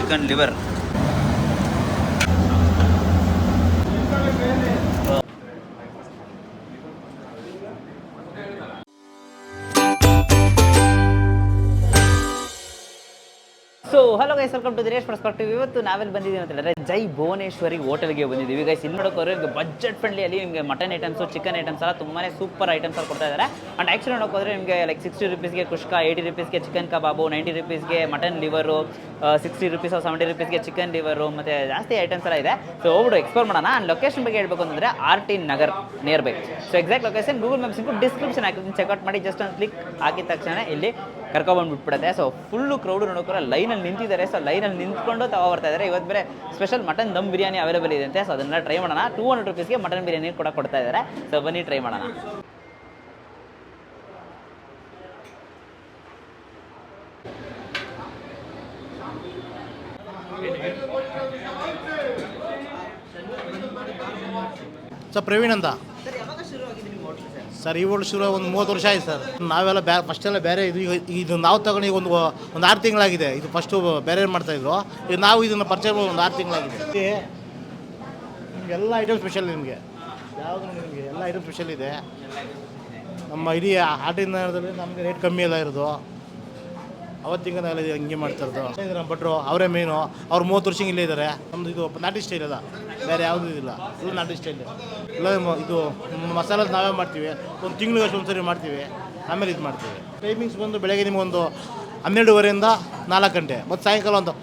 Chicken liver. So hello guys, welcome to Dinesh perspective. ಇವತ್ತು ನಾವೆಲ್ಲಿ ಬಂದಿದ್ದೀವಿ ಅಂತ ಹೇಳಿದ್ರೆ ಜೈ ಭುವನೇಶ್ವರಿ ಹೋಟೆಲ್ಗೆ ಬಂದಿದ್ದೀವಿ ಗೈಸ್. ಇಲ್ಲಿ ನೋಡೋಕೆ ನಿಮಗೆ ಬಜೆಟ್ ಫ್ರೆಂಡ್ಲಿಯಲ್ಲಿ ನಿಮಗೆ ಮಟನ್ ಐಟಮ್ಸು, ಚಿಕನ್ ಐಟಮ್ಸ್ ಎಲ್ಲ ತುಂಬಾ ಸೂಪರ್ ಐಟಮ್ಸ್ ಅಲ್ಲಿ ಕೊಡ್ತಾ ಇದ್ದಾರೆ. ಆ್ಯಂಡ್ ಆ್ಯಕ್ಚುಲಿ ನೋಡೋಕೆ ನಿಮಗೆ ಲೈಕ್ 60 ರುಪೀಸ್ಗೆ ಕುಷ್ಕ, 80 ರುಪೀಸ್ಗೆ ಚಿಕನ್ ಕಬಾಬು, 90 ರುಪೀಸ್ಗೆ ಮಟನ್ ಲಿವರು, 60 ರುಪೀಸ್ 70 ರುಪೀಸ್ಗೆ ಚಿಕನ್ ಲಿವರು, ಮತ್ತು ಜಾಸ್ತಿ ಐಟಮ್ಸ್ ಎಲ್ಲ ಇದೆ. ಸೊ ಹೋಗ್ಬಿಟ್ಟು ಎಕ್ಸ್ಪ್ಲೋರ್ ಮಾಡೋಣ. ಆ್ಯಂಡ್ ಲೊಕೇಶನ್ ಬಗ್ಗೆ ಹೇಳಬೇಕು ಅಂತಂದರೆ RT Nagar near by. So exact location Google maps description ಹಾಕಿದ್ದೀನಿ, ಚೆಕ್ಔಟ್ ಮಾಡಿ. ಜಸ್ಟ್ ಒಂದು ಕ್ಲಿಕ್ ಹಾಕಿದ ತಕ್ಷಣ ಇಲ್ಲಿ ಕರ್ಕೊಬಂದ್ಬಿಟ್ಬಿಡುತ್ತೆ. ಸೊ ಫುಲ್ಲು ಕ್ರೌಡು ನೋಡೋಕೆ ಲೈನಲ್ಲಿ ನಿಂತಿದ್ದಾರೆ. ಸೊ ಲೈನಲ್ಲಿ ನಿಂತ್ಕೊಂಡು ಬರ್ತಾ ಇದ್ದಾರೆ. ಇವತ್ತು ಬೇರೆ special mutton dum biryani available ಇದೆ ಅಂತೆ. ಸೊ ಅದನ್ನ ಟ್ರೈ ಮಾಡೋಣ. 200 ರುಪೀಸ್ಗೆ ಮಟನ್ ಬಿರಿಯಾನಿ ಕೂಡ ಕೊಡ್ತಾ ಇದ್ದಾರೆ. ಸೊ ಬನ್ನಿ ಟ್ರೈ ಮಾಡೋಣ. ಸರ್ ಪ್ರವೀಣ್ ಅಂತ ಸರ್. ಈ ಹೋಟ್ಲು ಶುರು ಒಂದು 30 ವರ್ಷ ಆಯ್ತು ಸರ್. ನಾವೆಲ್ಲ ಫಸ್ಟೆಲ್ಲ ಬೇರೆ ಇದು ನಾವು ತಗೊಂಡು ಈಗ ಒಂದು 6 ತಿಂಗಳಾಗಿದೆ. ಇದು ಫಸ್ಟು ಬೇರೆ ಮಾಡ್ತಾಯಿದ್ರು. ಈಗ ನಾವು ಇದನ್ನು ಪರ್ಚೇಸ್ ಒಂದು 6 ತಿಂಗಳಾಗಿದೆ. ನಿಮಗೆಲ್ಲ ಐಟಮ್ ಸ್ಪೆಷಲ್. ನಿಮಗೆ ಯಾವುದು ನಿಮಗೆ ಎಲ್ಲ ಐಟಮ್ ಸ್ಪೆಷಲ್ ಇದೆ. ನಮ್ಮ ಇಡೀ ಆಟಿನಲ್ಲಿ ನಮಗೆ ರೇಟ್ ಕಮ್ಮಿ ಎಲ್ಲ ಇರೋದು. ಅವತ್ತಿಂಗನೆಲ್ಲ ಹಂಗೆ ಮಾಡ್ತಾರದು. ನಮ್ಮ ಭಟ್ರು ಅವರೇ ಮೇನು. ಅವ್ರು 30 ವರ್ಷ ಇಲ್ಲೇ ಇದ್ದಾರೆ. ನಮ್ಮದು ಇದು ನಾಟಿ ಸ್ಟೈಲ್ ಅಲ್ಲ, ಬೇರೆ ಯಾವುದೂ ಇದಿಲ್ಲ. ಇದು ನಾಟಿ ಸ್ಟೈಲ್ ಇಲ್ಲ. ಇದು ಮಸಾಲ ನಾವೇ ಮಾಡ್ತೀವಿ. ಒಂದು ತಿಂಗಳಿಗೆ ಒಂದು ಸರಿ ಮಾಡ್ತೀವಿ, ಆಮೇಲೆ ಇದು ಮಾಡ್ತೀವಿ. ಟೈಮಿಂಗ್ಸ್ ಬಂದು ಬೆಳಗ್ಗೆ ನಿಮಗೊಂದು 12:30ಇಂದ 4 ಗಂಟೆ, ಮತ್ತು ಸಾಯಂಕಾಲ ಒಂದು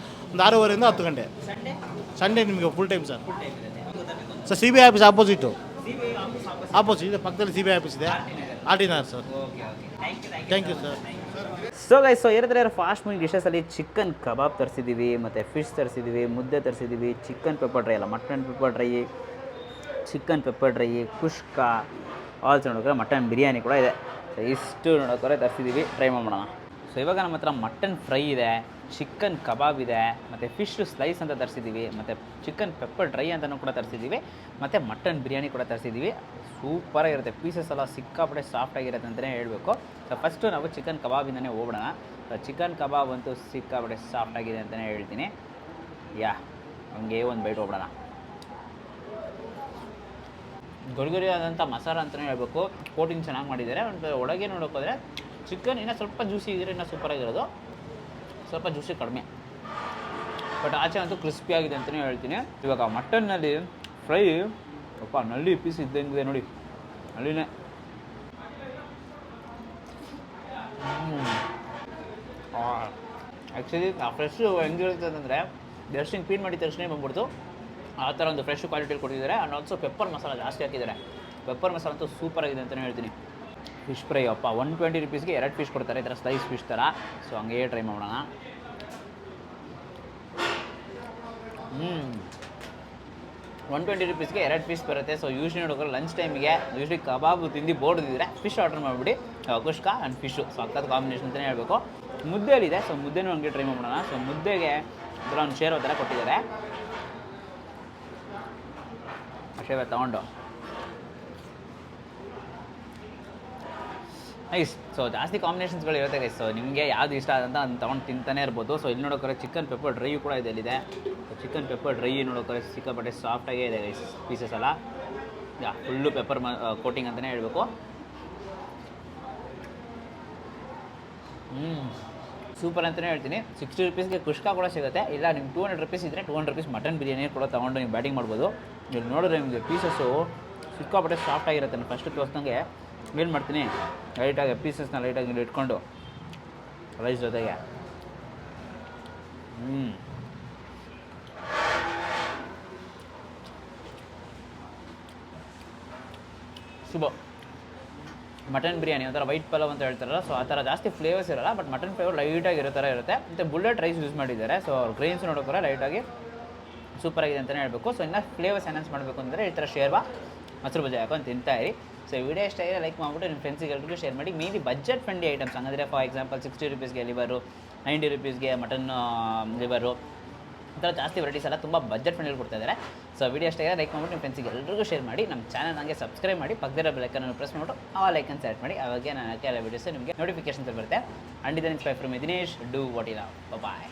6:30ಇಂದ 10 ಗಂಟೆ. ಸಂಡೇ ನಿಮಗೆ full time sir. Sir CBI office opposite ಇದೆ. ಪಕ್ಕದಲ್ಲಿ CBI ಆಫೀಸ್ ಇದೆ. RT Nagar sir. Thank you sir. So guys, so ಏರಿದ್ರೆ ಫಾಸ್ಟ್ ಮೂವಿಂಗ್ ಡಿಶಸಲ್ಲಿ ಚಿಕನ್ ಕಬಾಬ್ ತರಿಸಿದ್ದೀವಿ, ಮತ್ತು ಫಿಶ್ ತರಿಸಿದ್ದೀವಿ, ಮುದ್ದೆ ತರಿಸಿದ್ದೀವಿ, ಚಿಕನ್ ಪೆಪ್ಪರ್ ಡ್ರೈ ಅಲ್ಲ mutton pepper dry, chicken pepper dry, kushka, also ನೋಡೋಕೆ ಮಟನ್ ಬಿರಿಯಾನಿ ಕೂಡ ಇದೆ. ಸೊ ಇಷ್ಟು ನೋಡೋಕೆ ತರಿಸಿದ್ದೀವಿ. ಟ್ರೈ ಮಾಡೋಣ. ಸೊ ಇವಾಗ ನಮ್ಮ ಹತ್ರ ಮಟನ್ ಫ್ರೈ ಇದೆ, ಚಿಕನ್ ಕಬಾಬ್ ಇದೆ, ಮತ್ತು ಫಿಶ್ ಸ್ಲೈಸ್ ಅಂತ ತರಿಸಿದ್ದೀವಿ, ಮತ್ತು ಚಿಕನ್ ಪೆಪ್ಪರ್ ಡ್ರೈ ಅಂತಲೂ ಕೂಡ ತರಿಸಿದ್ದೀವಿ, ಮತ್ತು ಮಟನ್ ಬಿರಿಯಾನಿ ಕೂಡ ತರಿಸಿದ್ದೀವಿ. ಸೂಪರಾಗಿರುತ್ತೆ. ಪೀಸಸ್ ಎಲ್ಲ ಸಿಕ್ಕಾಪಟ್ಟೆ ಸಾಫ್ಟಾಗಿರುತ್ತೆ ಅಂತಲೇ ಹೇಳಬೇಕು. ಸೊ ಫಸ್ಟು ನಾವು ಚಿಕನ್ ಕಬಾಬಿಂದನೇ ಹೋಗೋಣ. ಸೊ ಚಿಕನ್ ಕಬಾಬ್ ಅಂತೂ ಸಿಕ್ಕಾಪಟ್ಟೆ ಸಾಫ್ಟಾಗಿದೆ ಅಂತಲೇ ಹೇಳ್ತೀನಿ. ಹಂಗೆ ಒಂದು ಬೈಟ್ ಹೋಗೋಣ. ಗರಿಗರಿ ಆದಂಥ ಮಸಾಲ ಅಂತಲೇ ಹೇಳ್ಬೇಕು. ಕೋಟಿಂಗ್ ಚೆನ್ನಾಗಿ ಮಾಡಿದ್ದಾರೆ. ಒಂದು ಒಳಗೆ ನೋಡೋಕೋದ್ರೆ ಚಿಕನ್ ಇನ್ನೂ ಸ್ವಲ್ಪ ಜ್ಯೂಸಿ ಇದ್ದರೆ ಇನ್ನೂ ಸೂಪರಾಗಿರೋದು. ಸ್ವಲ್ಪ ಜ್ಯೂಸಿ ಕಡಿಮೆ, ಬಟ್ ಆಚೆ ಅಂತೂ ಕ್ರಿಸ್ಪಿಯಾಗಿದೆ ಅಂತಲೇ ಹೇಳ್ತೀನಿ. ಇವಾಗ ಮಟನ್ನಲ್ಲಿ ಫ್ರೈ ನಳ್ಳಿ ಪೀಸ್ ಇದ್ದಂಗಿದೆ ನೋಡಿ, ನಳ್ಳಿನೇ. ಆ್ಯಕ್ಚುಲಿ ಆ ಫ್ರೆಶ್ ಹೆಂಗಿರುತ್ತೆ ಅಂತಂದರೆ ಜಸ್ಟ್ ಕ್ಲೀನ್ ಮಾಡಿದ ತಕ್ಷಣ ಬಂದ್ಬಿಡ್ತು. ಆ ಥರ ಒಂದು ಫ್ರೆಶ್ ಕ್ವಾಲಿಟಿಲಿ ಕೊಟ್ಟಿದ್ದಾರೆ. ಆ್ಯಂಡ್ ಆಲ್ಸೋ ಪೆಪ್ಪರ್ ಮಸಾಲ ಜಾಸ್ತಿ ಹಾಕಿದ್ದಾರೆ. ಪೆಪ್ಪರ್ ಮಸಾಲ ಅಂತೂ ಸೂಪರಾಗಿದೆ ಅಂತಲೇ ಹೇಳ್ತೀನಿ. ಫಿಶ್ ಫ್ರೈ 120 ರುಪೀಸ್ಗೆ 2 ಫಿಶ್ ಕೊಡ್ತಾರೆ, ಈ ಥರ ಸ್ಲೈಸ್ ಫಿಶ್ ಥರ. ಸೊ ಹಂಗೆ ಟ್ರೈ ಮಾಡೋಣ. 120 ರುಪೀಸ್ಗೆ 2 ಪೀಸ್ ಬರುತ್ತೆ. ಸೊ ಯೂಶ್ವಲಿ ನೋಡೋಕೆ ಲಂಚ್ ಟೈಮಿಗೆ ಯೂಶ್ವಲಿ ಕಬಾಬು ತಿಂದು ಬೋರ್ಡ್ ಇದ್ದಿದ್ರೆ ಫಿಶ್ ಆರ್ಡರ್ ಮಾಡಿಬಿಡಿ. ಕುಷ್ಕ ಆ್ಯಂಡ್ ಫಿಶು ಸಕ್ಕತ್ ಕಾಂಬಿನೇಷನ್ ಅಂತಲೇ ಹೇಳಬೇಕು. ಮುದ್ದೆಯಲ್ಲಿದೆ. ಸೊ ಮುದ್ದೆನೂ ಹಂಗೆ ಟ್ರೈ ಮಾಡೋಣ. ಸೊ ಮುದ್ದೆಗೆ ಇದರ ಒಂದು ಶೇರ್ವ ಥರ ಕೊಟ್ಟಿದ್ದಾರೆ. ಶೇರ್ವ ತೊಗೊಂಡು ನೈಸ್. ಸೊ ಜಾಸ್ತಿ ಕಾಂಬಿನೇಷನ್ಸ್ಗಳು ಇರುತ್ತೆ ಗೈಸ್. ಸೊ ನಿಮಗೆ ಯಾವುದು ಇಷ್ಟ ಆದಂತ ಅದನ್ನು ತೊಗೊಂಡು ತಿಂತಾನೆ ಇರ್ಬೋದು. ಸೊ ಇಲ್ಲಿ ನೋಡೋಕೆ ಚಿಕನ್ ಪೆಪ್ಪರ್ ಡ್ರೈ ಕೂಡ ಇಲ್ಲಿದೆ. ಚಿಕನ್ ಪೆಪ್ಪರ್ ಡ್ರೈ ನೋಡೋಕೆ ಸಿಕ್ಕಾಪಟ್ಟೆ ಸಾಫ್ಟಾಗೇ ಇದೆ ಗೈಸ್. ಪೀಸಸ್ ಎಲ್ಲ ಫುಲ್ಲು ಪೆಪ್ಪರ್ ಕೋಟಿಂಗ್ ಅಂತಲೇ ಹೇಳಬೇಕು. ಸೂಪರ್ ಅಂತಲೇ ಹೇಳ್ತೀನಿ. 60 ರುಪೀಸ್ಗೆ ಕುಷ್ಕ ಕೂಡ ಸಿಗುತ್ತೆ. ಇಲ್ಲ ನಿಮ್ಗೆ 200 ರುಪೀಸ್ ಇದ್ದರೆ 200 ರುಪೀಸ್ ಮಟನ್ ಬಿರಿಯಾನಿ ಕೂಡ ತೊಗೊಂಡು ನೀವು ಬ್ಯಾಟಿಂಗ್ ಮಾಡ್ಬೋದು. ಇಲ್ಲಿ ನೋಡಿದ್ರೆ ನಿಮಗೆ ಪೀಸಸ್ಸು ಸಿಕ್ಕಾಪಟ್ಟೆ ಸಾಫ್ಟಾಗಿರುತ್ತೆ. ನಾನು ಫಸ್ಟ್ ತೋರಿಸ್ದಂಗೆ ಏನು ಮಾಡ್ತೀನಿ, ಲೈಟಾಗಿ ಪೀಸಸ್ನ ಲೈಟಾಗಿ ಇಲ್ಲಿ ಇಟ್ಕೊಂಡು ರೈಸ್ ಜೊತೆಗೆ ಶುಭ. ಮಟನ್ ಬಿರಿಯಾನಿ ಒಂಥರ ವೈಟ್ ಪಲಾವ್ ಅಂತ ಹೇಳ್ತಾರಲ್ಲ, ಸೊ ಆ ಥರ ಜಾಸ್ತಿ ಫ್ಲೇವರ್ಸ್ ಇರೋಲ್ಲ, ಬಟ್ ಮಟನ್ ಫ್ಲೇವರ್ ಲೈಟಾಗಿ ಇರೋ ಥರ ಇರುತ್ತೆ. ಮತ್ತು ಬುಲೆಟ್ ರೈಸ್ ಯೂಸ್ ಮಾಡಿದ್ದಾರೆ. ಸೊ ಗ್ರೈನ್ಸ್ ನೋಡೋಕೆ ಲೈಟಾಗಿ ಸೂಪರಾಗಿದೆ ಅಂತಲೇ ಹೇಳಬೇಕು. ಸೊ ಇನ್ನೂ ಫ್ಲೇವರ್ಸ್ ಎನ್ಹಾನ್ಸ್ ಮಾಡಬೇಕು ಅಂದರೆ ಈ ಥರ ಶೇರ್ವಾ ಮೊಸರು ಬಜ್ಜಿ ಹಾಕೊಂಡು ತಿಂತಾಯಿರಿ. ಸೊ ವಿಡಿಯೋ ಇಷ್ಟ ಆಗಿದೆ ಲೈಕ್ ಮಾಡಿಬಿಟ್ಟು ನಿಮ್ಮ ಫ್ರೆಂಡ್ಸಿಗೆ ಎಲ್ರಿಗೂ ಶೇರ್ ಮಾಡಿ. ಮೇನ್ಲಿ ಬಜೆಟ್ ಫ್ರೆಂಡ್ಲಿ ಐಟಮ್ಸ್ ಹಂಗಂದರೆ ಫಾರ್ ಎಕ್ಸಾಂಪಲ್ 60 ರುಪೀಸ್ಗೆ ಲಿವರು, 90 ರುಪೀಸ್ಗೆ ಮಟನ್ ಲಿವರು, ಈ ಥರ ಜಾಸ್ತಿ ವೆರೈಟೀಸ್ ಎಲ್ಲ ತುಂಬ ಬಜೆಟ್ ಫ್ರೆಂಡ್ಲಿ ಕೊಡ್ತಾ ಇದ್ದಾರೆ. ಸೊ ವಿಡಿಯೋ ಇಷ್ಟ ಆಗಿದೆ ಲೈಕ್ ಮಾಡಿಬಿಟ್ಟು ನಿಮ್ಮ ಫ್ರೆಂಡ್ಸಿಗೆ ಎಲ್ರಿಗೂ ಶೇರ್ ಮಾಡಿ. ನಮ್ಮ ಚಾನಲ್ ನನಗೆ ಸಬ್ಸ್ಕ್ರೈಬ್ ಮಾಡಿ, ಪಕ್ಕದ ಬೆಲ್ಲೈಕನ್ನು ಪ್ರೆಸ್ ಮಾಡಿಬಿಟ್ಟು ಆ ಲೈಕನ್ನು ಸೆಲೆಕ್ಟ್ ಮಾಡಿ. ಅವಾಗ ನಾನು ಹಾಕಿ ಎಲ್ಲ ವೀಡಿಯೋಸ್ ನಿಮಗೆ ನೋಟಿಫಿಕೇಶನ್ಸ್ ಬರುತ್ತೆ. ಅಂಡ್ ಇದನ್ನು inspire from Dinesh. Do what you love. Bye.